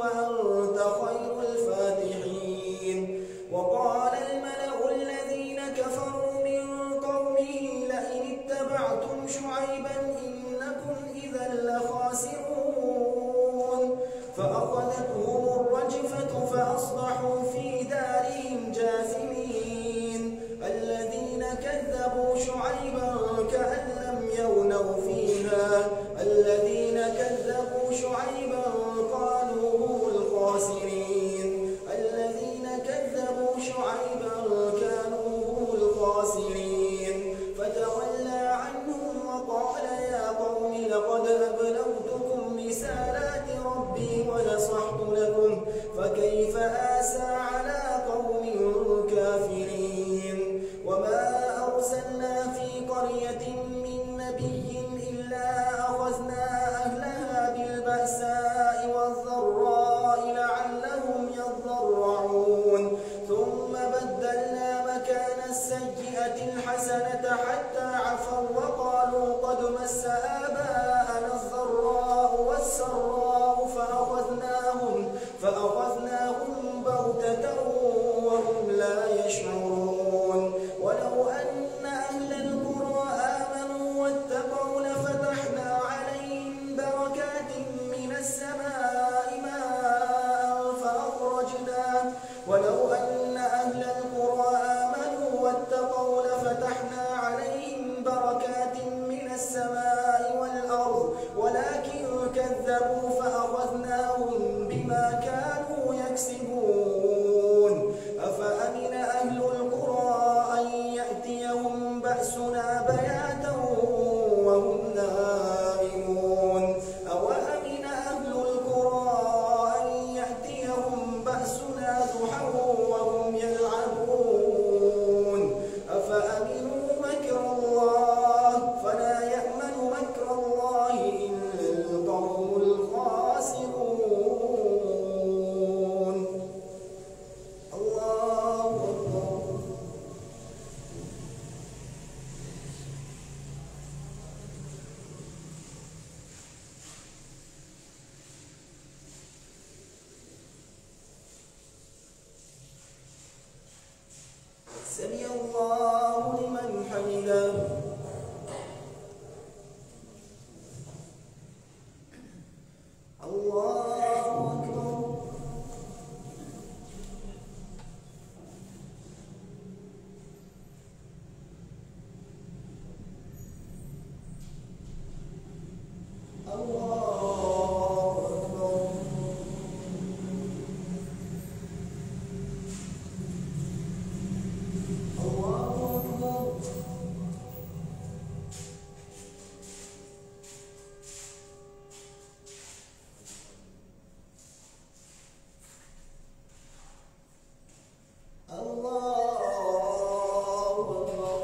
وأنت خير الفاتحين. وقال الملأ الذين كفروا من قومه لئن اتبعتم شعيبا إنكم إذا لخاسرون. فأخذتهم الرجفة فأصبحوا في دارهم جاثمين. الذين كذبوا شعيبا كأن لم يغنوا فيها. الذين كذبوا شعيبا قالوا هم الخاسرين. الذين كذبوا شعيبا كانوا هم الخاسرين. فتولى عنهم وقال يا قوم لقد أبلغتكم رسالات ربي ونصحت لكم فكيف آسى على قوم كافرين. وما أرسلنا في قرية من نبي إلا أخذنا أهلها بالبأساء والضراء لعلهم يضرعون. ثم بدلنا مكان السيئة الحسنة حتى عفوا وقالوا قد مس آباءنا الضراء والسراء فأخذناهم بغتة وهم لا يشعرون. ولو أن أهل القرى آمنوا واتقوا لفتحنا عليهم بركات من السماء ماء فأخرجنا ولو أن أهل القرى آمنوا واتقوا لفتحنا عليهم بركات من السماء والأرض ولكن كذبوا فأخذناهم بما كانوا يكسبون. أفأمن أهل القرى أن يأتيهم بأسنا بياتا وهم نائمون. أوأمن أهل القرى أن يأتيهم بأسنا ضحى وهم يلعبون. أفأمنوا مكر الله فلا يأمن مكر الله إلا القوم الخاسرون. الله أكبر. سمع الله لمن حمده. الله أكبر. الله أكبر. الله أكبر.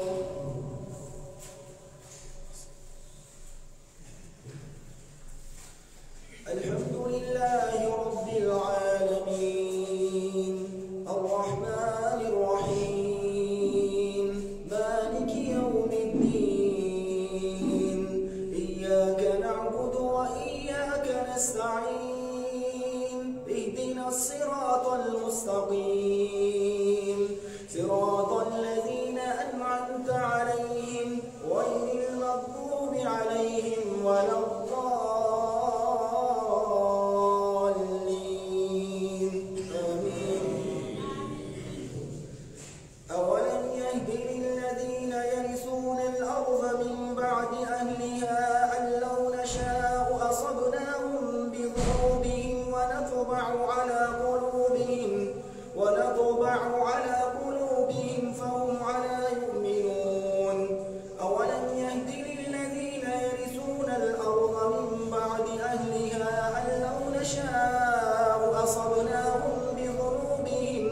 الحمد لله رب العالمين الرحمن الرحيم مالك يوم الدين إياك نعبد وإياك نستعين اهدنا الصراط المستقيم صراط الذين أنعمت عليهم غير المغضوب عليهم ولا الضالين. آمين. أولم يهد للذين يرثون الأرض من بعد أهلها أن لو نشاء أصبناهم بذنوبهم ونطبع على قلوبهم فهم لا يؤمنون. أولم يهد للذين يرثون الأرض من بعد أهلها أن لو نشاء أصبناهم بذنوبهم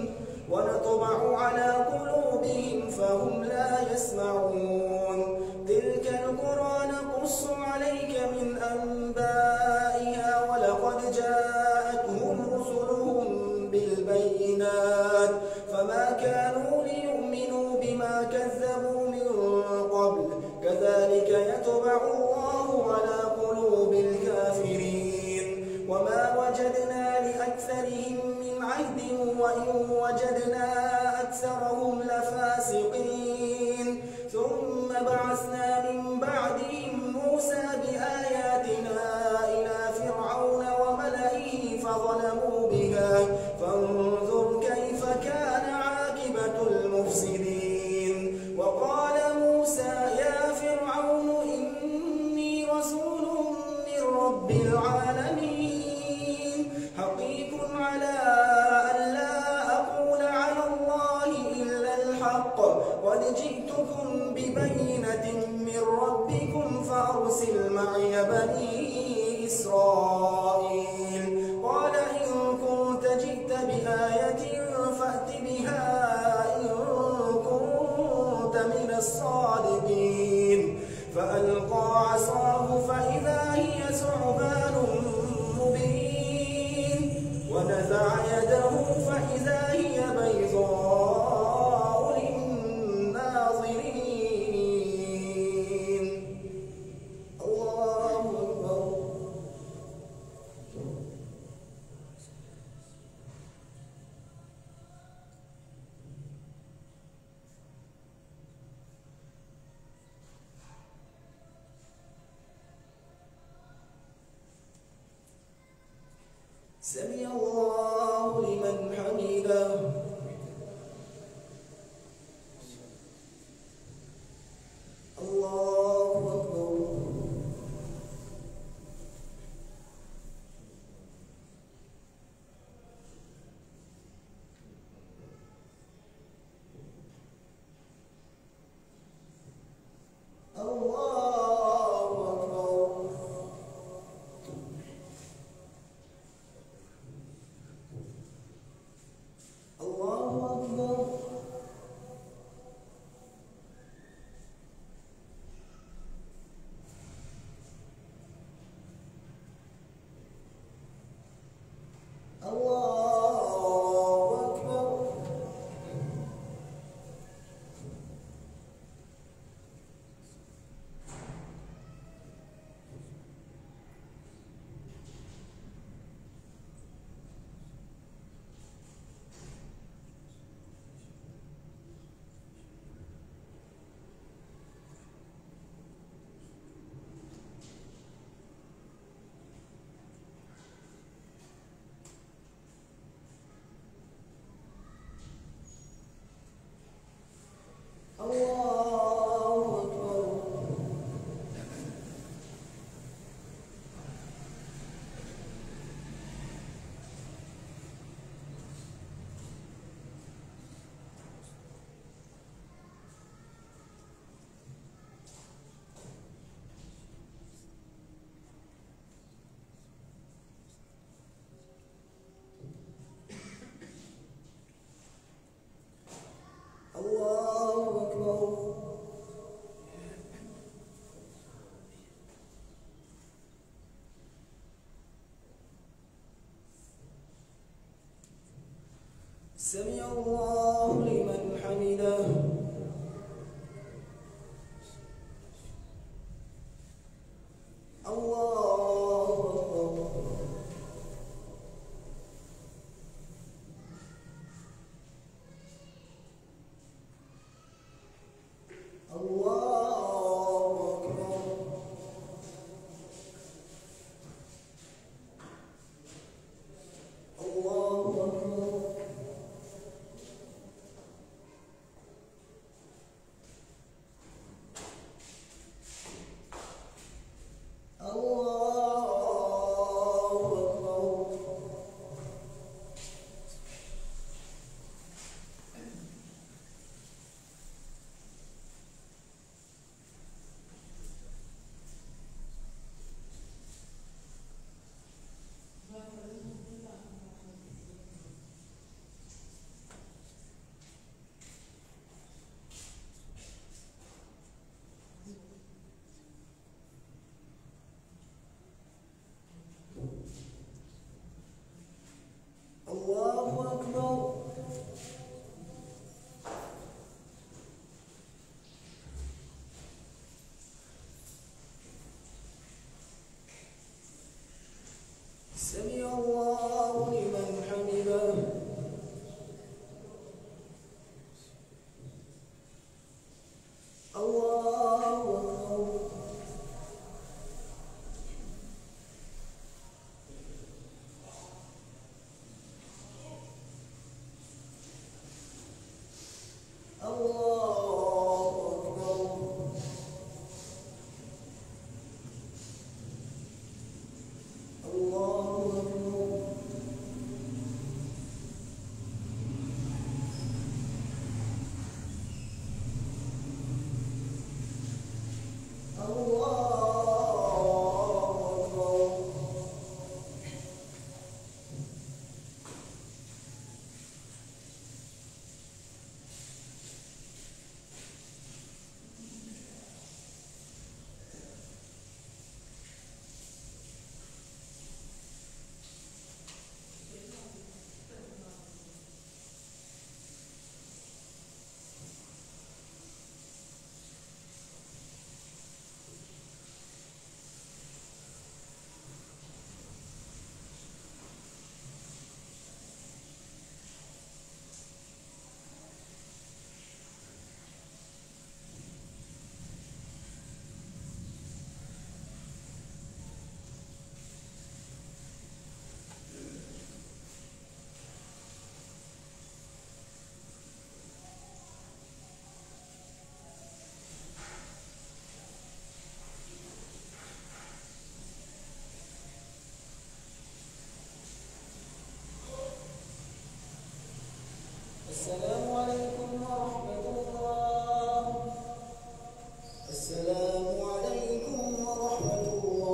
ونطبع على قلوبهم فهم لا يسمعون. تلك القرى نقص عليك من أنبائها ولقد جاءتهم رسلهم بالبينات فما كانوا ليؤمنوا بما كذبوا من قبل كذلك يطبع الله على قلوب الكافرين. وما وجدنا لأكثرهم من عهد وإن وجدنا أكثرهم لفاسقين ثم بعثنا من بعدهم موسى بآياتنا إلى فرعون وملئه فظلموا بها فانظر كيف كان عاقبة المفسدين. وقال موسى يا فرعون إني رسول من رب العالمين حقيق على ألا أقول على الله إلا الحق قد جئتكم ببينة من ربكم فأرسل معي بني إسرائيل. قال إن كنت جئت بآية فأت بها إن كنت من الصادقين. فألقى عصاه فإذا هي ثعبان مبين ونزع يده فإذا هي بيضاء للناظرين. الله أكبر. سمع الله لمن حمده. الله أكبر. سمع الله لمن حمده. الله أكبر. الله أكبر. السلام عليكم ورحمة الله. السلام عليكم ورحمة الله.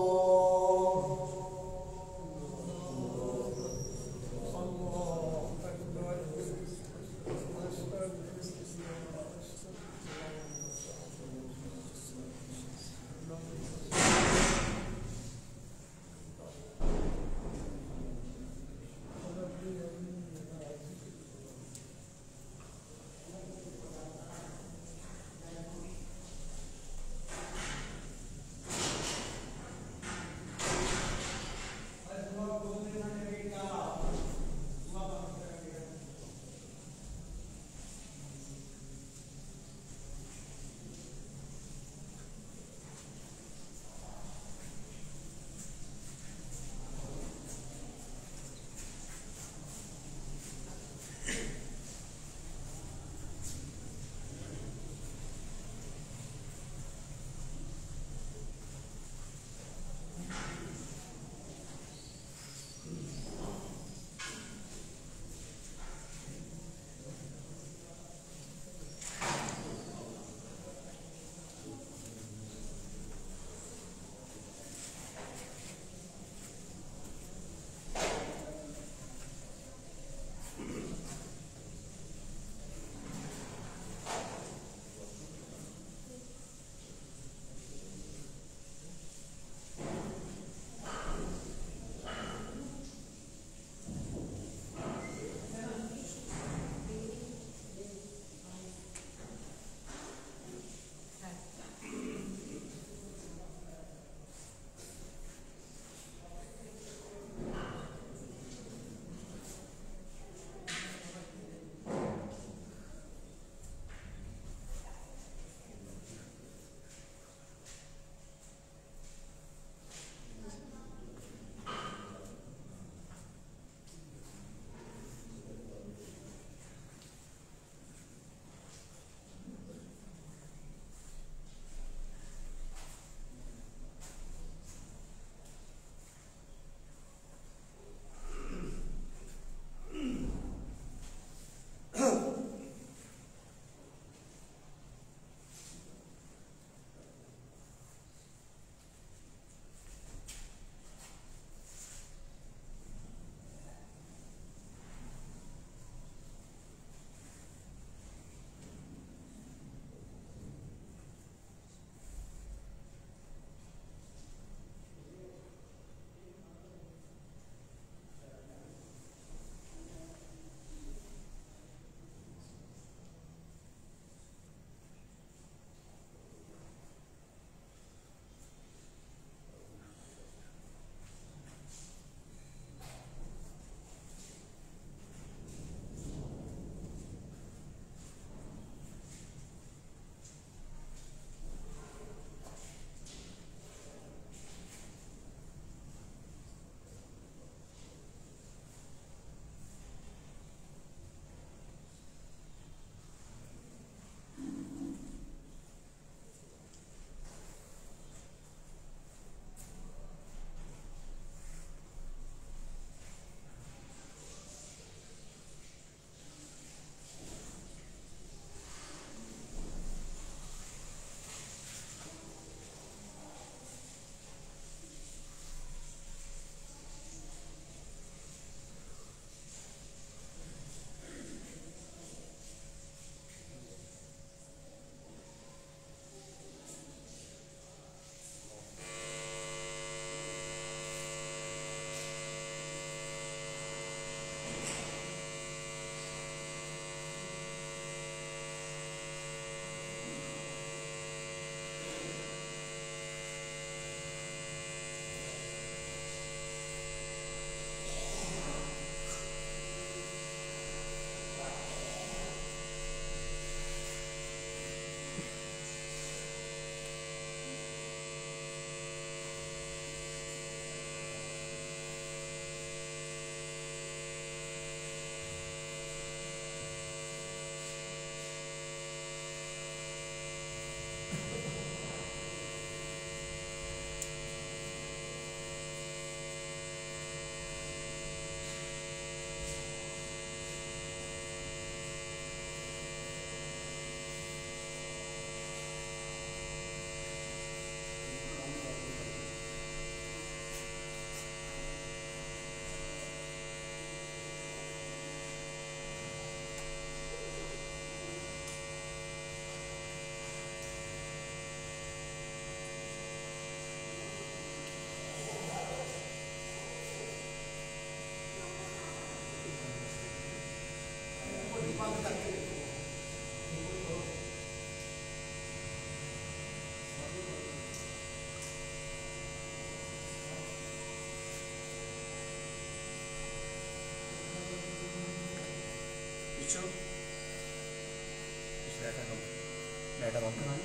डाटा बंद करा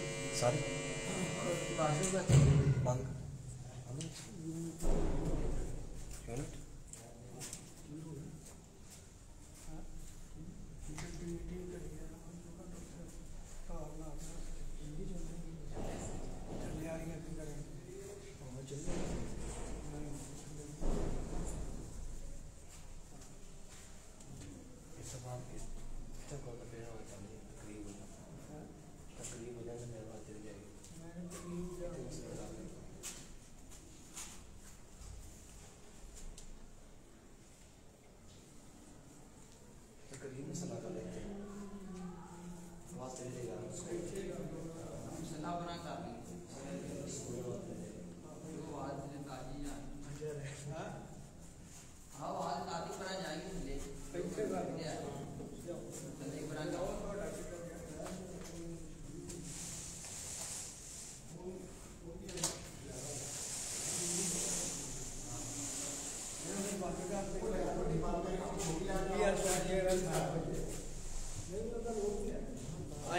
सारी बंद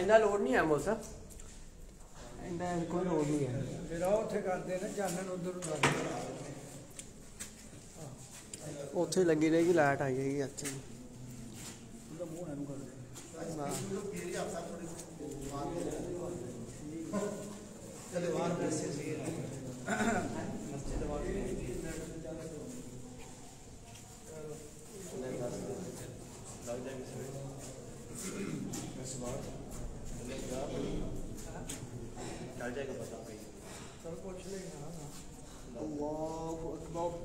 ਇੰਨਾ ਲੋਡ ਨਹੀਂ ਹੈ ਮੋਸਾ ਇੰਨਾ ਕੋਈ ਲੋਡ ਨਹੀਂ ਹੈ ਫਿਰ ਉਹ ਉੱਥੇ ਕਰਦੇ ਨੇ ਚਾਨਣ ਉਧਰ ਉੱਥੇ ਲੱਗੀ ਰਹੇਗੀ ਲਾਈਟ ਆਈ ਜਾਏਗੀ ਇੱਥੇ ਉਹਦਾ ਮੂੰਹ ਨਾ ਨੂੰ ਕਰਦੇ चल जाएगा पता भाई चल पूछ लेगा अल्लाहु अकबर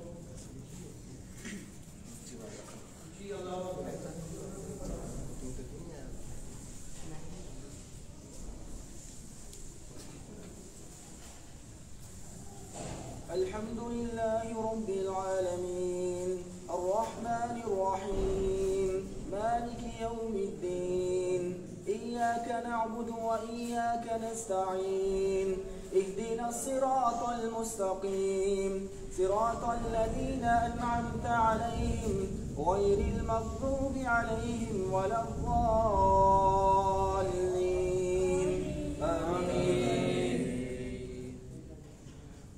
अल्हम्दुलिल्लाहि रब्बिल आलमीन अर्रहमानिर रहीम मालिकि यौमिद्दीन इय्याक नअबुदु व इय्याक नस्तईन اهدنا الصراط المستقيم صراط الذين أنعمت عليهم غير المغضوب عليهم ولا الضالين آمين.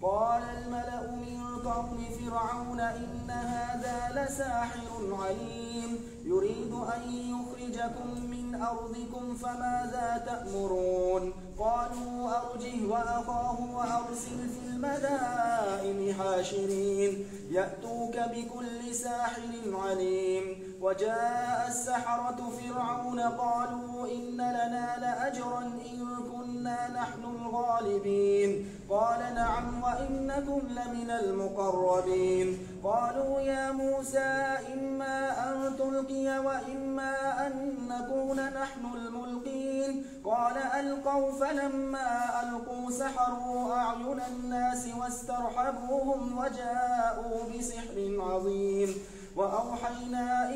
قال الملأ من قوم فرعون إن هذا لساحر عليم يريد أن يخرجكم من أرضكم فماذا تأمرون قالوا أرجه وأخاه وأرسل في المدائن حاشرين يأتوك بكل ساحر عليم وجاء السحرة فرعون قالوا إن لنا لأجرا إن كنا نحن الغالبين قال نعم وإنكم لمن المقربين قالوا يا موسى إما أن تلقي وإما أن نكون نحن الملقين قال ألقوا فلما ألقوا سحروا أعين الناس واسترحبوهم وجاءوا بسحر عظيم وأوحينا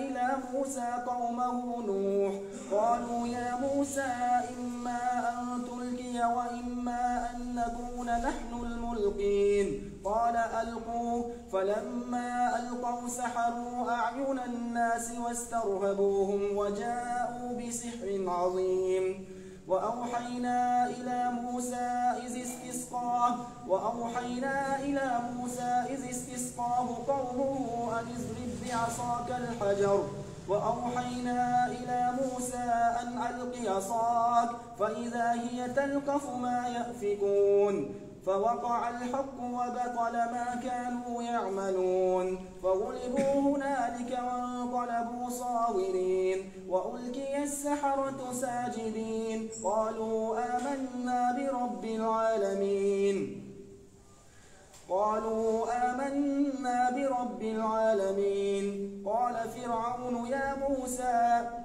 إلى موسى قومه نوح قالوا يا موسى إما أن تلقي وإما أن نكون نحن الملقين قال ألقوا فلما ألقوا سحروا أعين الناس واسترهبوهم وجاءوا بسحر عظيم وأوحينا إلى موسى إذ استسقاه قومه أن اضرب بعصاك الحجر وأوحينا إلى موسى أن ألق عصاك فإذا هي تلقف ما يأفكون فوقع الحق وبطل ما كانوا يعملون فغلبوا هنالك وانقلبوا صاغرين وألقي السحرة ساجدين قالوا آمنا برب العالمين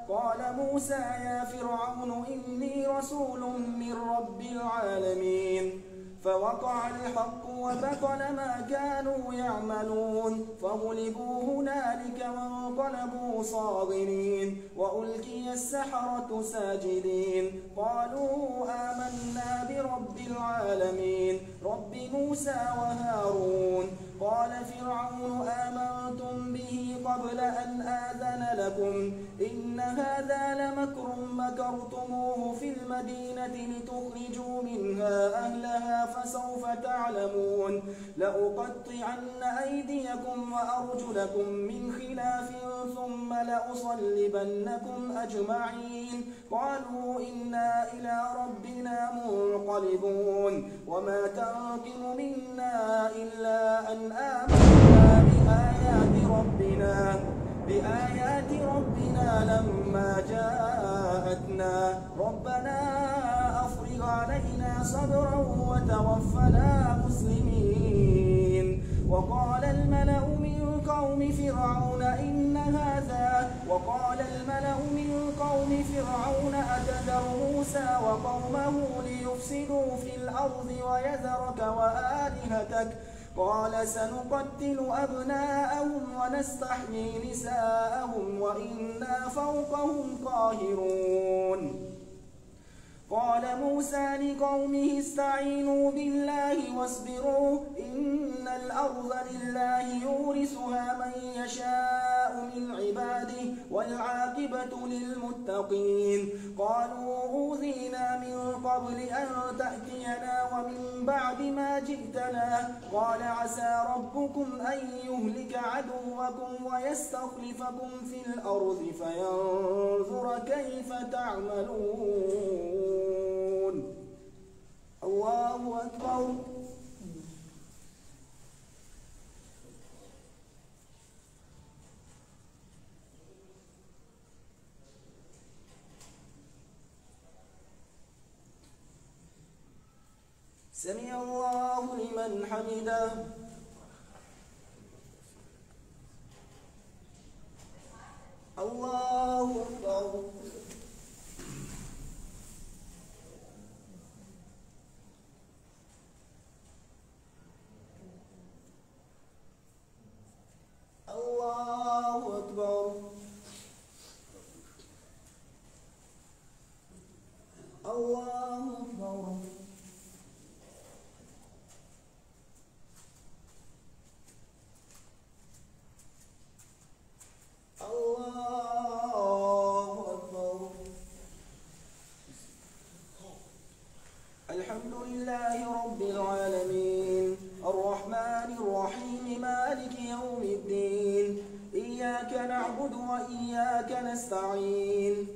قال موسى يا فرعون إني رسول من رب العالمين فوقع الحق وبطل ما كانوا يعملون فغلبوا هنالك وانقلبوا صاغرين وألقي السحرة ساجدين قالوا آمنا برب العالمين رب موسى وهارون قال فرعون آمنتم به قبل أن آذن لكم إن هذا لمكر مكرتموه في المدينة لتخرجوا منها أهلها فسوف تعلمون لأقطعن أيديكم وأرجلكم من خلاف ثم لأصلبنكم أجمعين قالوا إنا إلى ربنا منقلبون وما تنقم منا إلا أن آمنا بآيات ربنا لما جاءتنا ربنا أفرغ علينا صبرا وتوفنا مسلمين وقال الملأ من قوم فرعون أتذر موسى وقومه ليفسدوا في الأرض ويذرك وآلهتك قال سنقتل أبناءهم ونستحيي نساءهم وإنا فوقهم قاهرون قال موسى لقومه استعينوا بالله واصبروا إن الأرض لله يورثها من يشاء من عباده والعاقبة للمتقين قالوا أوذينا من قبل أن تأتينا ومن بعد ما جئتنا قال عسى ربكم أن يهلك عدوكم ويستخلفكم في الأرض فينظر كيف تعملون الله أكبر سمع الله لمن حمده الله أكبر الله أكبر الله أكبر الله أكبر الحمد لله رب العالمين الرحمن الرحيم مالك يوم الدين إياك نعبد وإياك نستعين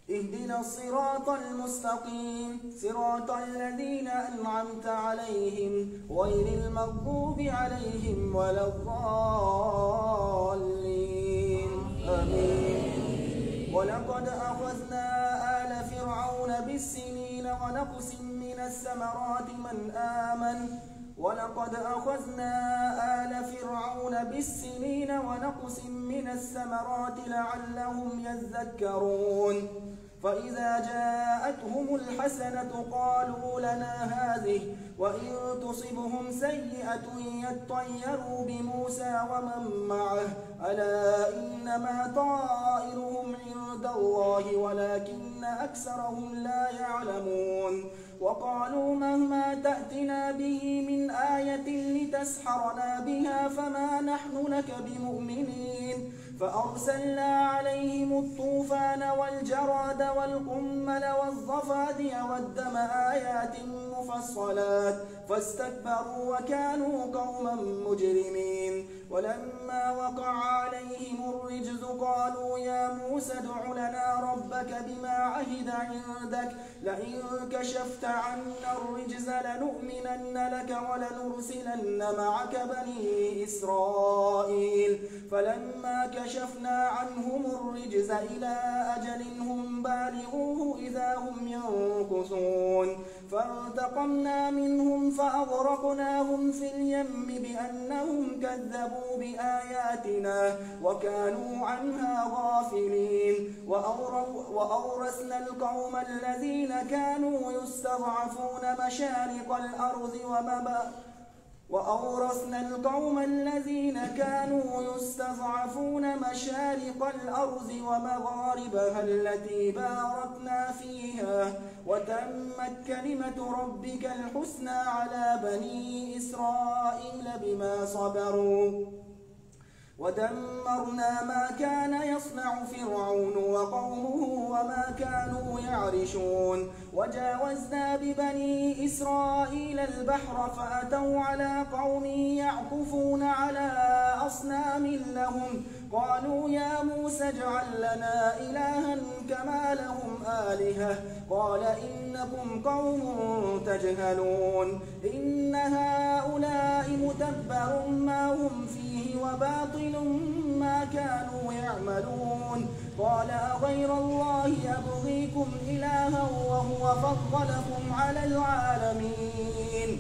اهدنا الصراط المستقيم صراط الذين أنعمت عليهم غير المغضوب عليهم ولا الضالين آمين ولقد أخذنا آل فرعون بالسنين ونقص من الثمرات من آمن ولقد أخذنا آل فرعون بالسنين ونقص من الثمرات لعلهم يذكرون فإذا جاءتهم الحسنة قالوا لنا هذه وإن تصبهم سيئة يطيروا بموسى ومن معه ألا إنما طائرهم عند الله ولكن أكثرهم لا يعلمون وقالوا مهما تأتنا به من آية لتسحرنا بها فما نحن لك بمؤمنين فأرسلنا عليهم الطوفان والجراد والقمل والضفادع والدم آيات مفصلات فاستكبروا وكانوا قوما مجرمين ولما وقع عليهم الرجز قالوا يا موسى ادع لنا ربك بما عهد عندك لئن كشفت عنا الرجز لنؤمنن لك ولنرسلن معك بني إسرائيل فلما كشفنا عنهم الرجز إلى أجل هم بالغوه إذا هم ينكثون فانتقمنا منهم فأغرقناهم في اليم بأنهم كذبوا بآياتنا وكانوا عنها غافلين وأورثنا القوم الذين كانوا يستضعفون مشارق الأرض ومغاربها التي باركنا فيها وتمت كلمة ربك الحسنى على بني إسرائيل بما صبروا ودمرنا ما كان يصنع فرعون وقومه وما كانوا يعرشون وجاوزنا ببني إسرائيل البحر فأتوا على قوم يعكفون على أصنام لهم قالوا يا موسى اجعل لنا إلها كما لهم آلهة قال إنكم قوم تجهلون إن هؤلاء متبر ما هم فيه وباطل ما كانوا يعملون قال أغير الله أبغيكم إلها وهو فضلكم على العالمين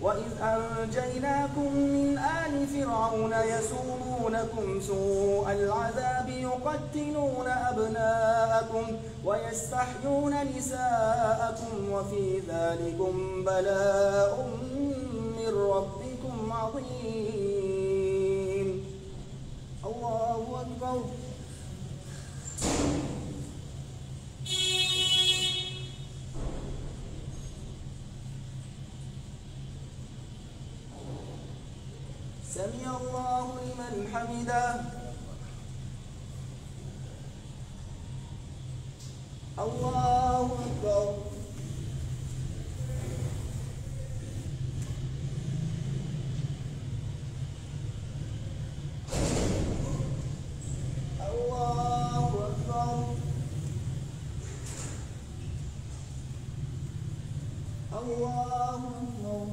وإذ أنجيناكم من آل فرعون يسومونكم سوء العذاب يقتلون أبناءكم ويستحيون نساءكم وفي ذلكم بلاء من ربكم عظيم. الله أكبر. سمع الله لمن حمده. الله أكبر. الله أكبر. الله أكبر.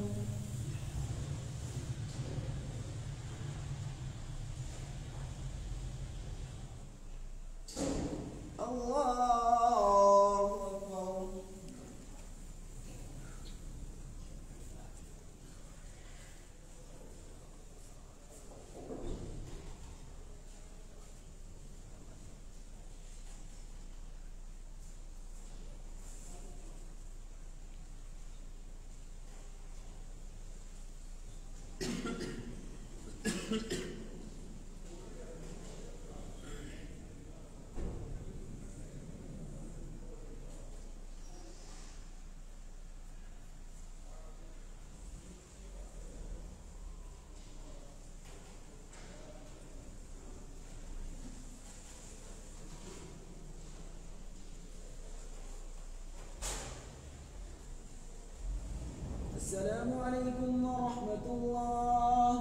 السلام عليكم ورحمة الله.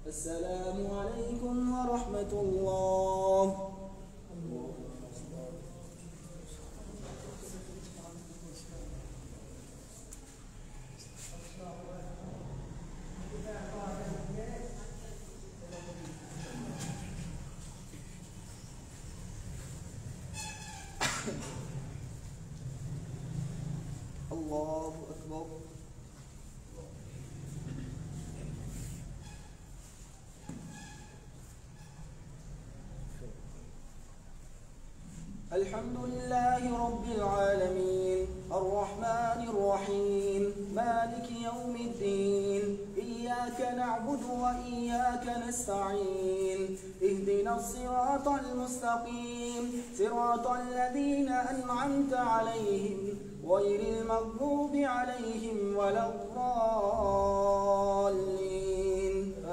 السلام عليكم ورحمة الله. الله أكبر. الحمد لله رب العالمين الرحمن الرحيم مالك يوم الدين إياك نعبد وإياك نستعين اهدنا الصراط المستقيم صراط الذين أنعمت عليهم غير المغضوب عليهم ولا الضالين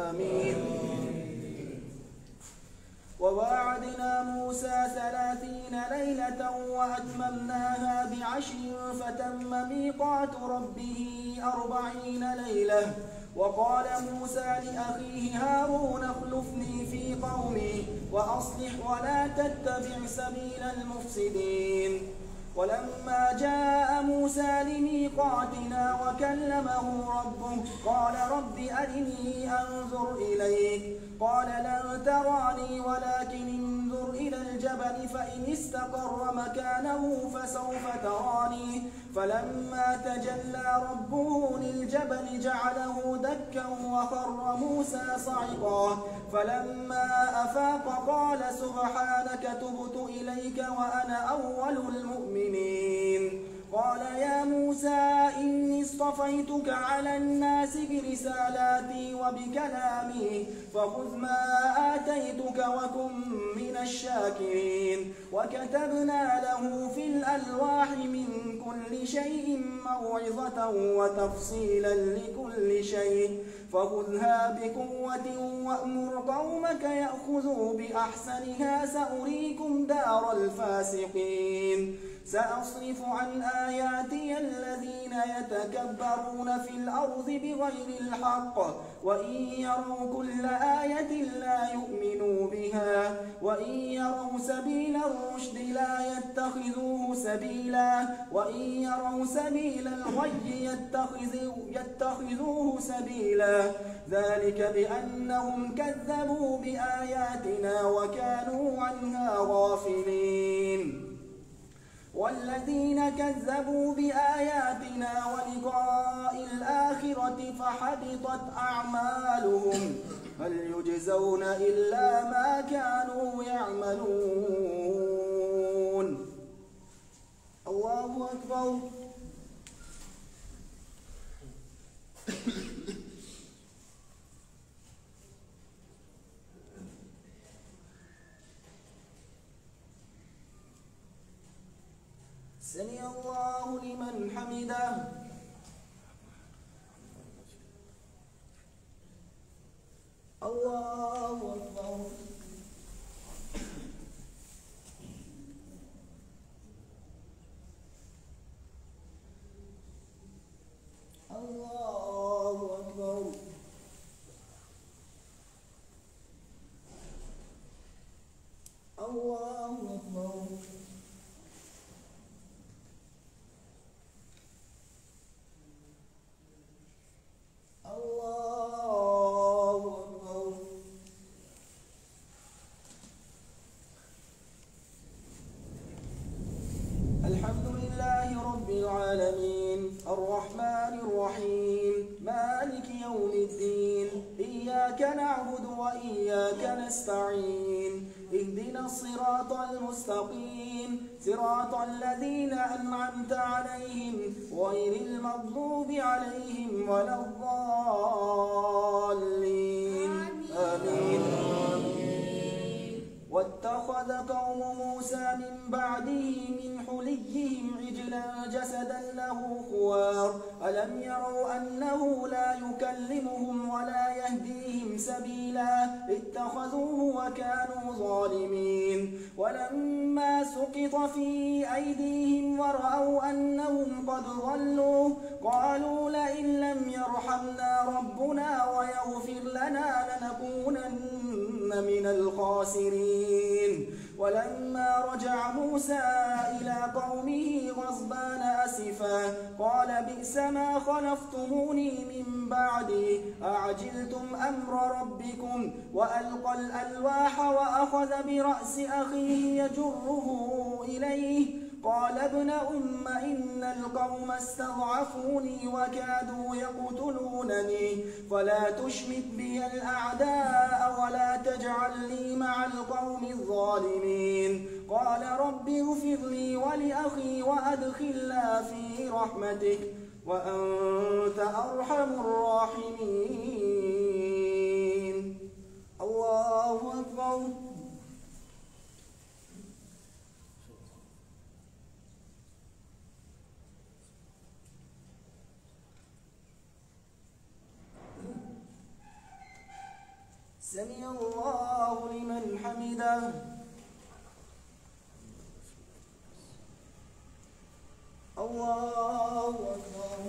آمين. وواعدنا موسى 30 ليلة وأتممناها ب10 فتم ميقات ربه 40 ليلة. وقال موسى لأخيه هارون اخلفني في قومي وأصلح ولا تتبع سبيل المفسدين. ولما جاء موسى لميقاتنا وكلمه ربه قال رب أرني أنظر إليك قال لن تراني ولكن انظر إلى الجبل فإن استقر مكانه فسوف تراني فلما تجلى ربه للجبل جعله دكا وخر موسى صعقا فلما أفاق قال سبحانك تبت إليك وأنا أول المؤمنين قال يا موسى إني اصطفيتك على الناس برسالاتي وبكلامي فخذ ما آتيتك وكن من الشاكرين وكتبنا له في الألواح من كل شيء موعظة وتفصيلا لكل شيء فخذها بقوة وأمر قومك يأخذوا بأحسنها سأريكم دار الفاسقين سأصرف عن آياتي الذين يتكبرون في الأرض بغير الحق وإن يروا كل آية لا يؤمنوا بها وإن يروا سبيل الرشد لا يتخذوه سبيلا وإن يروا سبيل الغي يتخذوه سبيلا ذلك بأنهم كذبوا بآياتنا وكانوا عنها غافلين والذين كذبوا بآياتنا ولقاء الآخرة فحبطت أعمالهم هل يجزون إلا ما كانوا يعملون الله أكبر سمع الله لمن حمده الله أكبر الله أكبر الله أكبر الحمد لله رب العالمين الرحمن الرحيم مالك يوم الدين إياك نعبد وإياك نستعين اهدنا الصراط المستقيم صراط الذين أنعمت عليهم غير المغضوب عليهم ولا الضالين آمين واتخذ قوم موسى من بعده من حليهم عجلا جسدا له خوار ألم يروا أنه لا يكلمهم ولا يهديهم سبيلا اتخذوه وكانوا ظالمين ولما سقط في أيديهم ورأوا أنهم قد ضلوا قالوا لئن لم يرحمنا ربنا ويغفر لنا لنكونن من الخاسرين ولما رجع موسى إلى قومه غضبان أسفا قال بئس ما خلفتموني من بعدي أعجلتم أمر ربكم وألقى الألواح وأخذ برأس أخيه يجره إليه قال ابن أم إن القوم استضعفوني وكادوا يقتلونني فلا تشمت بي الأعداء ولا تجعلني مع القوم الظالمين قال رب اغفر لي ولأخي وأدخلنا في رحمتك وأنت أرحم الراحمين الله أكبر سمع الله لمن حمده الله أكبر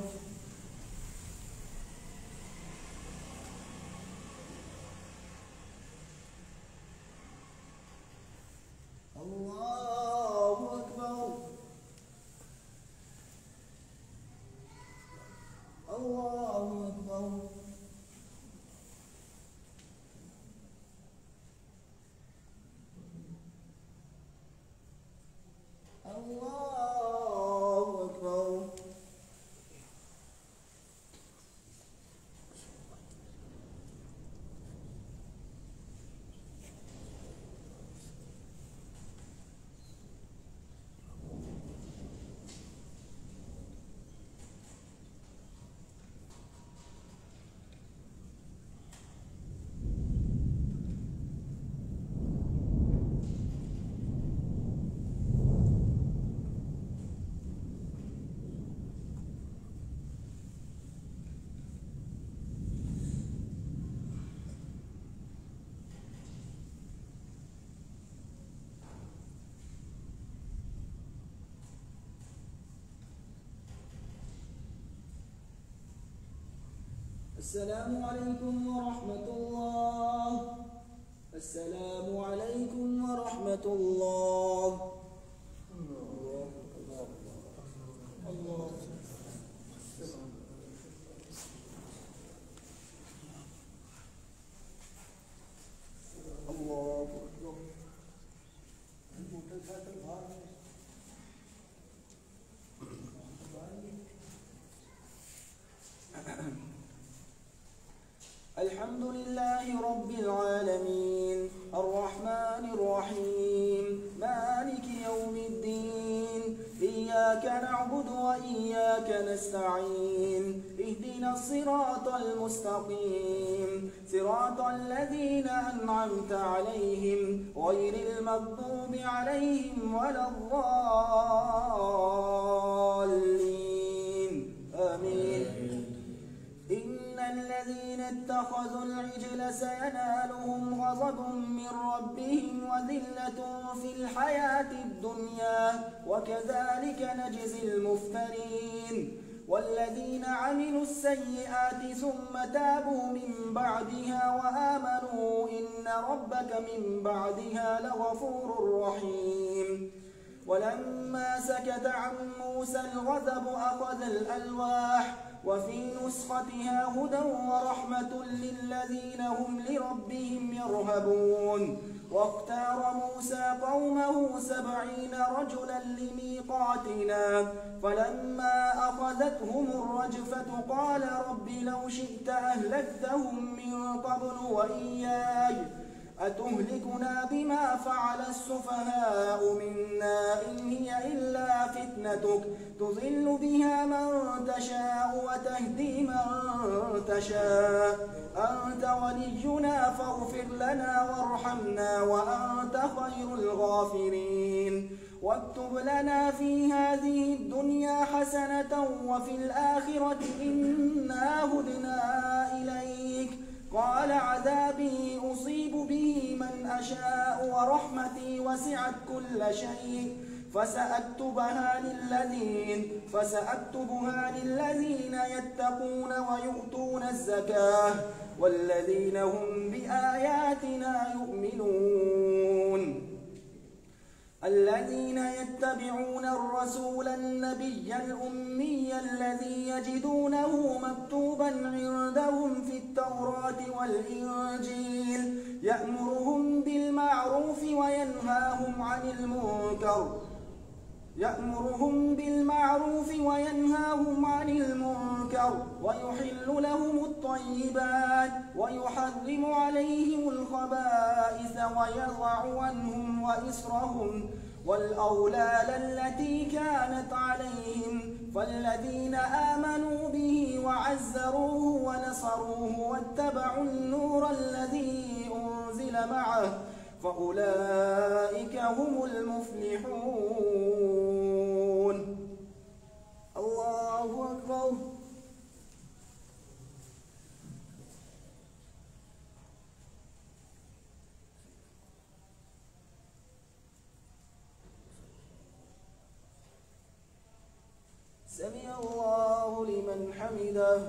الله أكبر السلام عليكم ورحمة الله. السلام عليكم ورحمة الله. الله الله الله أكبر. الحمد لله رب العالمين الرحمن الرحيم مالك يوم الدين إياك نعبد وإياك نستعين اهدنا الصراط المستقيم صراط الذين أنعمت عليهم غير المغضوب عليهم ولا الضالين آمين. الذين اتخذوا العجل سينالهم غضب من ربهم وذلة في الحياة الدنيا وكذلك نجزي المفترين. والذين عملوا السيئات ثم تابوا من بعدها وآمنوا إن ربك من بعدها لغفور رحيم. ولما سكت عن موسى الغضب أخذ الألواح وفي نسختها هدى ورحمة للذين هم لربهم يرهبون. واختار موسى قومه 70 رجلا لميقاتنا فلما أخذتهم الرجفة قال رب لو شئت أهلكتهم من قبل وإياي أتهلكنا بما فعل السفهاء منا إن هي إلا فتنتك تضل بها من تشاء وتهدي من تشاء أنت ولينا فاغفر لنا وارحمنا وأنت خير الغافرين. واكتب لنا في هذه الدنيا حسنة وفي الآخرة إنا هدنا إليك. قال عذابي أصيب به من أشاء ورحمتي وسعت كل شيء فسأكتبها للذين يتقون ويؤتون الزكاة والذين هم بآياتنا يؤمنون. الذين يتبعون الرسول النبي الأمي الذي يجدونه مكتوبا عندهم في التوراة والإنجيل يأمرهم بالمعروف وينهاهم عن المنكر ويحل لهم الطيبات ويحرم عليهم الخبائث ويضع عنهم وإصرهم والأغلال التي كانت عليهم. فالذين آمنوا به وعزروه ونصروه واتبعوا النور الذي أنزل معه فأولئك هم المفلحون. الله أكبر. سمع الله لمن حمده.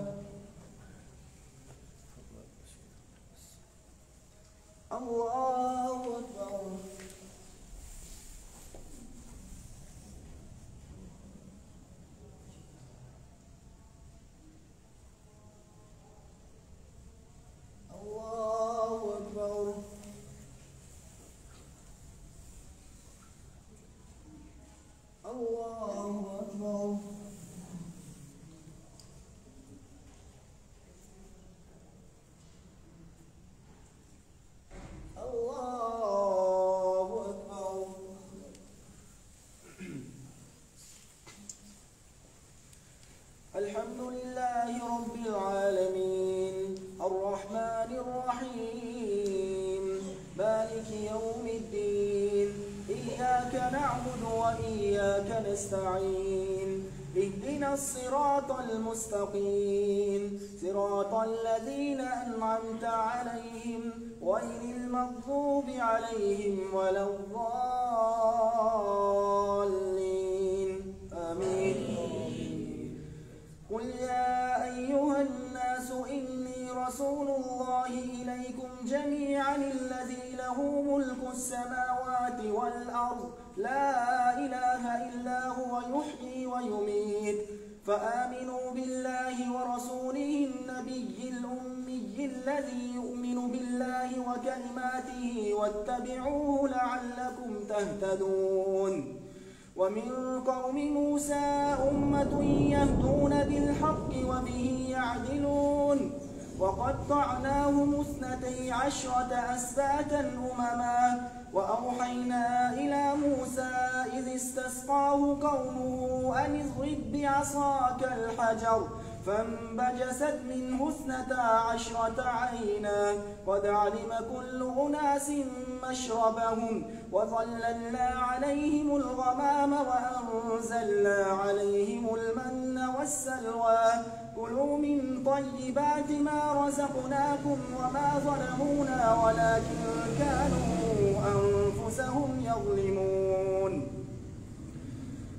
الله أكبر. الله أكبر. الله أكبر. الحمد لله رب العالمين الرحمن الرحيم مالك يوم الدين إياك نعبد وإياك نستعين اهدنا الصراط المستقيم صراط الذين أنعمت عليهم غير المغضوب عليهم ولا الضالين آمين. قل يا أيها الناس إني له ملك السماوات والأرض لا إله إلا هو يحيي ويميت فآمنوا بالله ورسوله النبي الأمي الذي يؤمن بالله وكلماته واتبعوه لعلكم تهتدون ومن قوم موسى أمة يهدون بالحق وبه يعدلون وقطعناهم 12 أسباطا أمما وأوحينا إلى موسى إذ استسقاه قومه أن اضرب بعصاك الحجر فانبجست منه 12 عينا قد علم كل أناس مشربهم وظللنا عليهم الغمام وأنزلنا عليهم المن والسلوى كلوا من طيبات ما رزقناكم وما ظلمونا ولكن كانوا أنفسهم يظلمون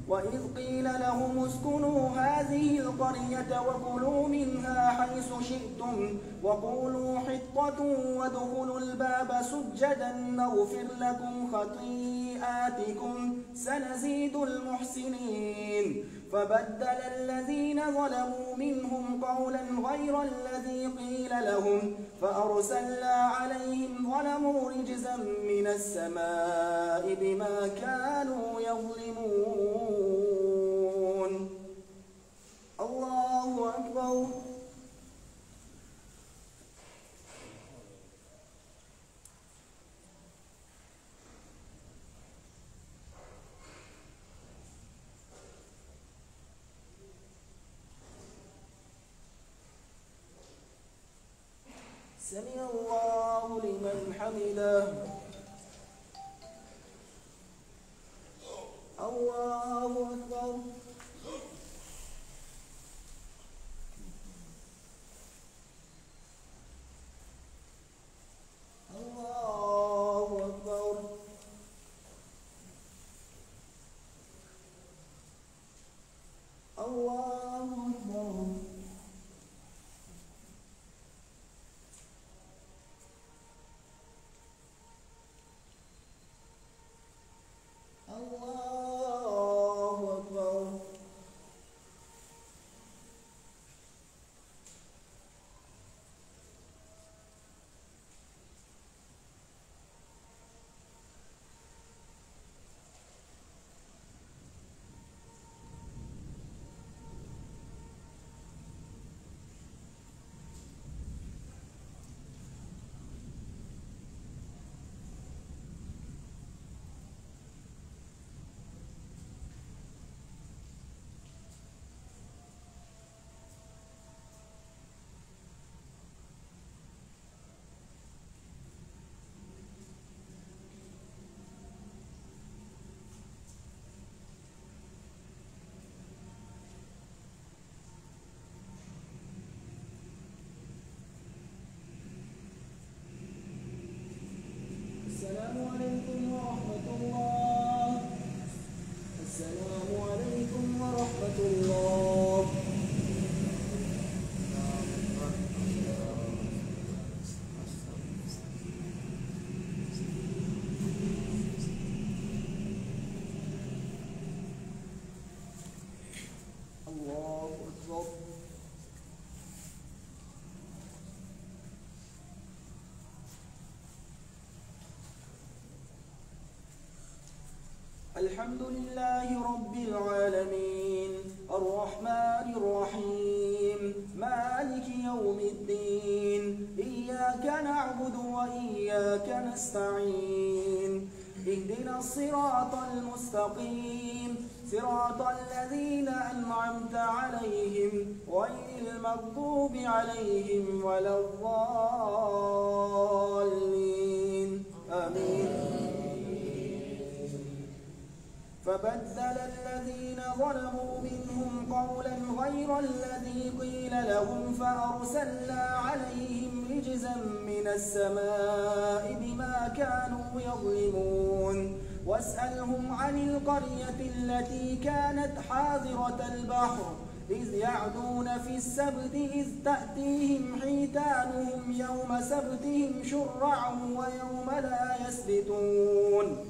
وإذ قيل لهم اسكنوا هذه القرية وكلوا منها حيث شئتم وقولوا حطة وادخلوا الباب سجدا نغفر لكم خطيئاتكم سنزيد المحسنين فبدل الذين ظلموا منهم قولا غير الذي قيل لهم فأرسلنا عليهم ظلموا رجزا من السماء بما كانوا يظلمون الله أكبر سمع الله لمن حمده الله أكبر الله أكبر الله أكبر السلام عليكم ورحمة الله السلام عليكم ورحمة الله الله أكبر الحمد لله رب العالمين الرحمن الرحيم مالك يوم الدين إياك نعبد وإياك نستعين اهدنا الصراط المستقيم صراط الذين أنعمت عليهم غير المغضوب عليهم ولا الضالين آمين فبدل الذين ظلموا منهم قولا غير الذي قيل لهم فأرسلنا عليهم رجزا من السماء بما كانوا يظلمون واسألهم عن القرية التي كانت حاضرة البحر إذ يعدون في السبت إذ تأتيهم حيتانهم يوم سبتهم شرعا ويوم لا يسبتون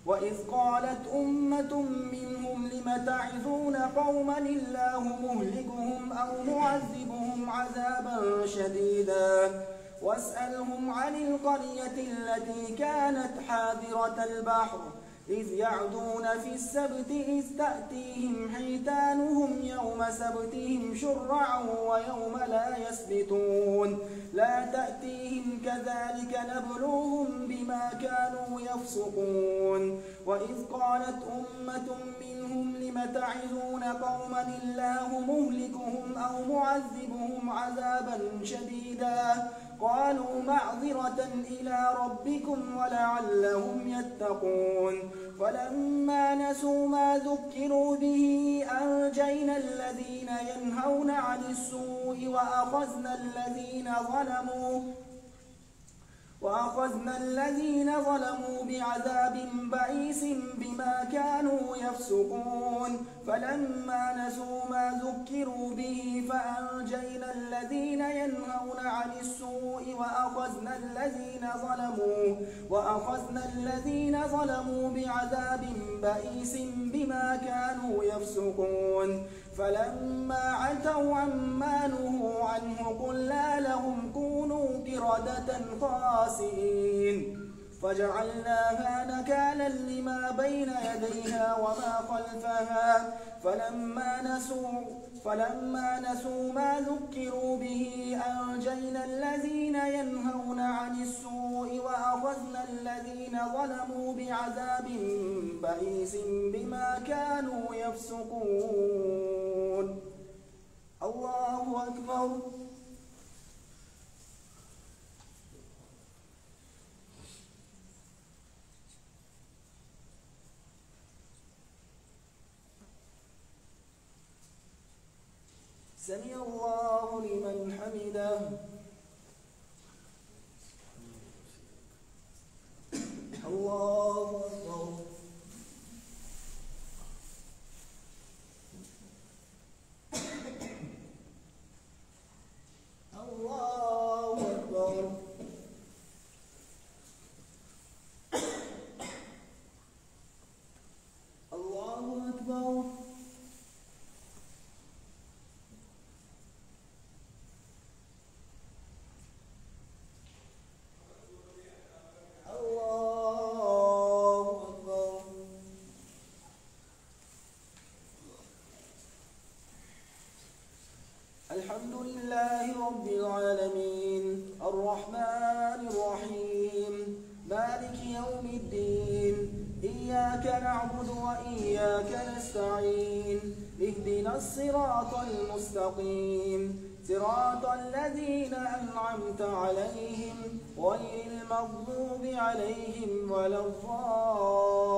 وإذ قالت أمة منهم لم تعظون قوما الله مهلكهم أو معذبهم عذابا شديدا واسألهم عن القرية التي كانت حاضرة البحر إذ يعدون في السبت إذ تأتيهم حيتانهم يوم سبتهم شرعا ويوم لا يسبتون لا تأتيهم كذلك نبلوهم بما كانوا يفسقون وإذ قالت أمة منهم لم تعظون قوما الله مهلكهم أو معذبهم عذابا شديدا قالوا معذرة إلى ربكم ولعلهم يتقون فلما نسوا ما ذكروا به أنجينا الذين ينهون عن السوء وأخذنا الذين ظلموا بعذاب بئيس بما كانوا يفسقون فلما نسوا ما ذكروا به فأنجينا الذين ينهون عن السوء وأخذنا الذين ظلموا بعذاب بئيس بما كانوا يفسقون فلما عتوا عما نهوا عنه قلنا لهم كونوا قردة خاسئين فجعلناها نكالا لما بين يديها وما خلفها فلما نسوا ما ذكروا به أنجينا الذين ينهون عن السوء وأخذنا الذين ظلموا بعذاب بئيس بما كانوا يفسقون الله أكبر سمع الله لمن حمده الله أكبر الله أكبر الله أكبر الحمد لله رب العالمين الرحمن الرحيم مالك يوم الدين إياك نعبد وإياك نستعين اهدنا الصراط المستقيم صراط الذين أنعمت عليهم غير المغضوب عليهم ولا الضالين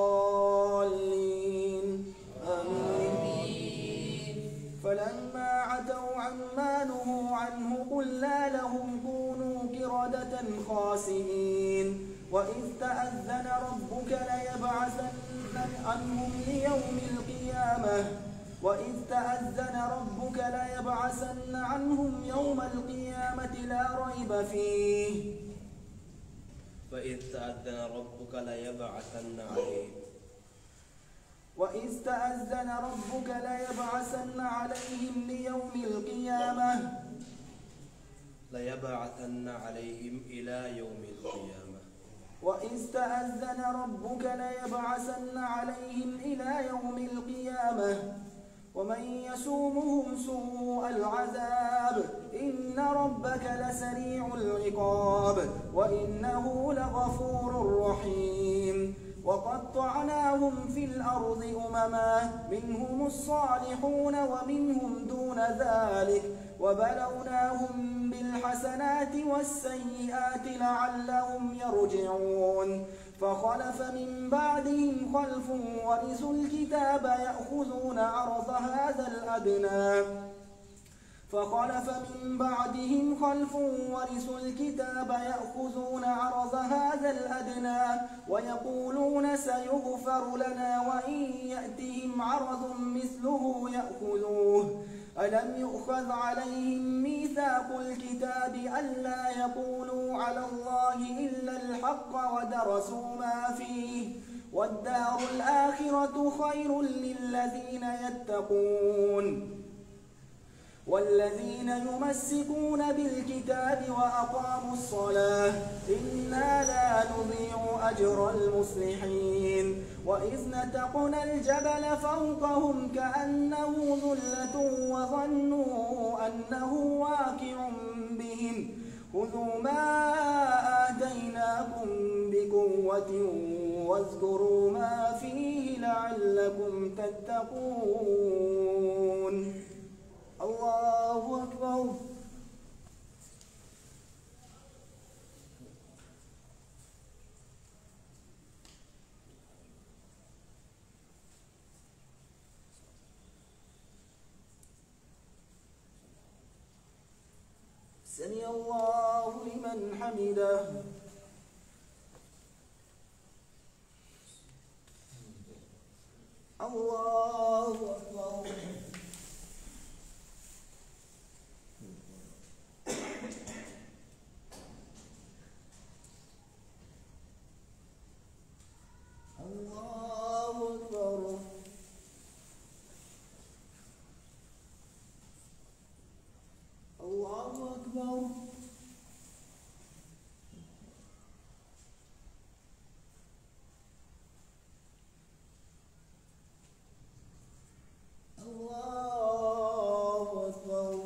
آمين فلما عتوا عما نهوا عنه قلنا لهم كونوا قردة خاسئين وإذ تأذن ربك ليبعثن عنهم يوم القيامة لا ريب فيه وإذ تأذن ربك ليبعثن عليهم ليبعثن عليهم إلى يوم القيامة وإذ تأذن ربك ليبعثن عليهم إلى يوم القيامة ومن يسومهم سوء العذاب إن ربك لسريع العقاب وإنه لغفور رحيم وقطعناهم في الأرض أمما منهم الصالحون ومنهم دون ذلك وبلوناهم بالحسنات والسيئات لعلهم يرجعون فخلف من بعدهم خلف ورثوا الكتاب يأخذون عرض هذا الأدنى فخلف من بعدهم خلف ورثوا الكتاب يأخذون عرض هذا الأدنى ويقولون سيغفر لنا وإن يأتهم عرض مثله يأخذوه ألم يؤخذ عليهم ميثاق الكتاب ألا يقولوا على الله إلا الحق ودرسوا ما فيه والدار الآخرة خير للذين يتقون والذين يمسكون بالكتاب وأقاموا الصلاة إنا لا نضيع أجر المصلحين وإذ نتقنا الجبل فوقهم كأنه ظلة وظنوا أنه واقع بهم خذوا ما آتيناكم بقوة واذكروا ما فيه لعلكم تتقون الله أكبر. سمع الله لمن حمده. الله أكبر. الله أكبر. الله أكبر. الله أكبر.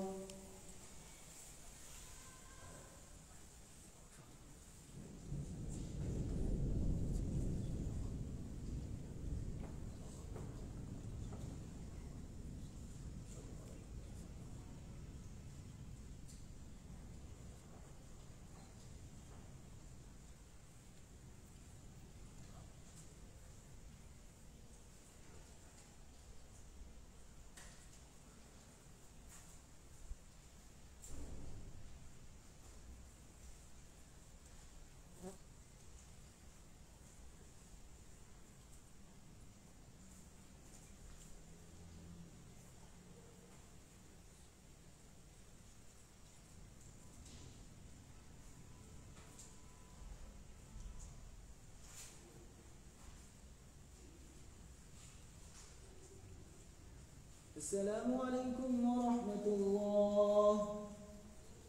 السلام عليكم ورحمة الله.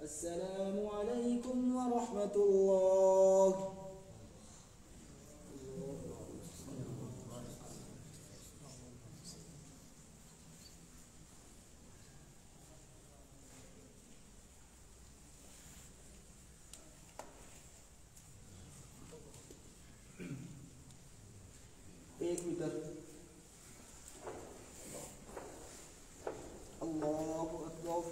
السلام عليكم ورحمة الله. एक मीटर. الله أكبر.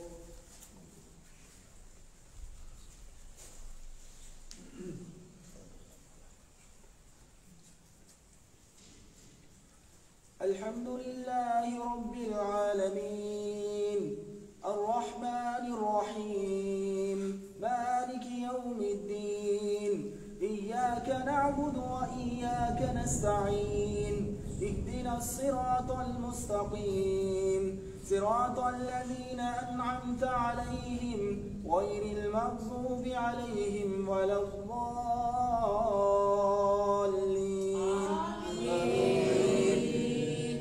الحمد لله رب العالمين الرحمن الرحيم مالك يوم الدين إياك نعبد وإياك نستعين اهدنا الصراط المستقيم صراط الذين أنعمت عليهم غير المغضوب عليهم ولا الضالين آمين.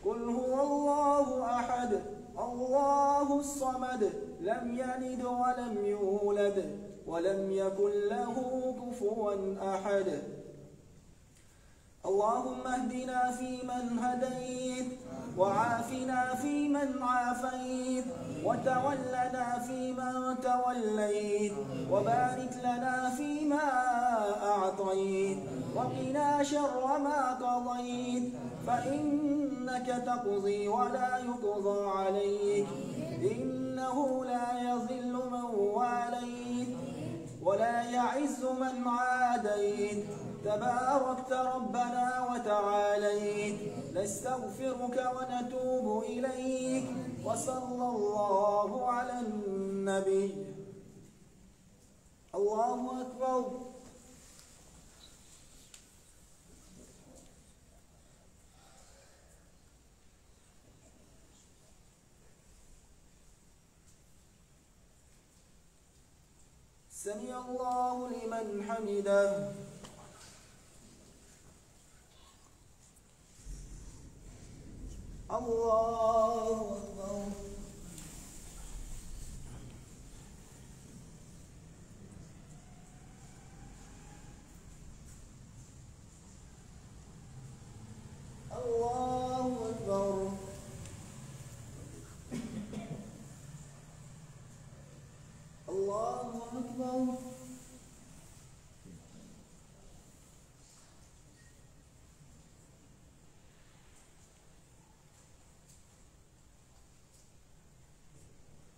قل هو الله أحد الله الصمد لم يلد ولم يولد ولم يكن له كفوا أحد. اللهم اهدنا فيمن هديت وعافنا فيمن عافيت وتولنا فيمن توليت وبارك لنا فيما أعطيت وقنا شر ما قضيت فإنك تقضي ولا يقضى عليك إنه لا يذل من واليت ولا يعز من عاديت تباركت ربنا وتعاليت نستغفرك ونتوب إليك وصلى الله على النبي. الله أكبر. سمع الله لمن حمده. الله أكبر. الله أكبر. الله أكبر.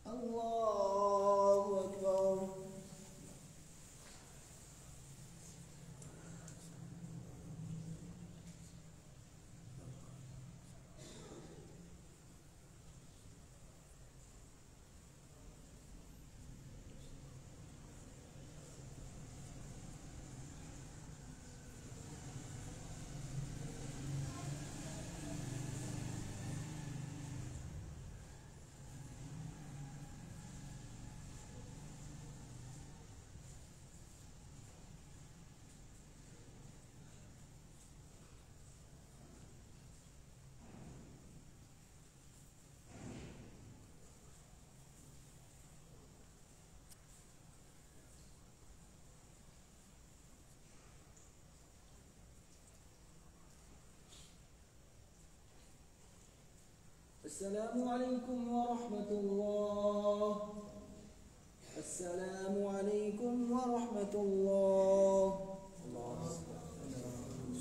الله أكبر. السلام عليكم ورحمة الله. السلام عليكم ورحمة الله.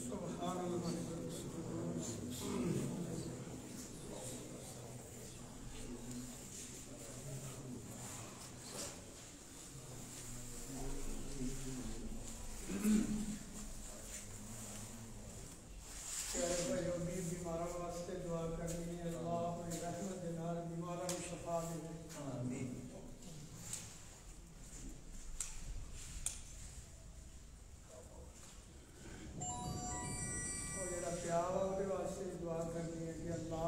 سبحان الله. बीमारा वास्ते दुआ करनी है। अल्लाह अपनी रहमत के नाल बीमारा को शफा दे। आमीन। और जेड़ा प्यार है उसके वास्ते दुआ करनी है कि अल्लाह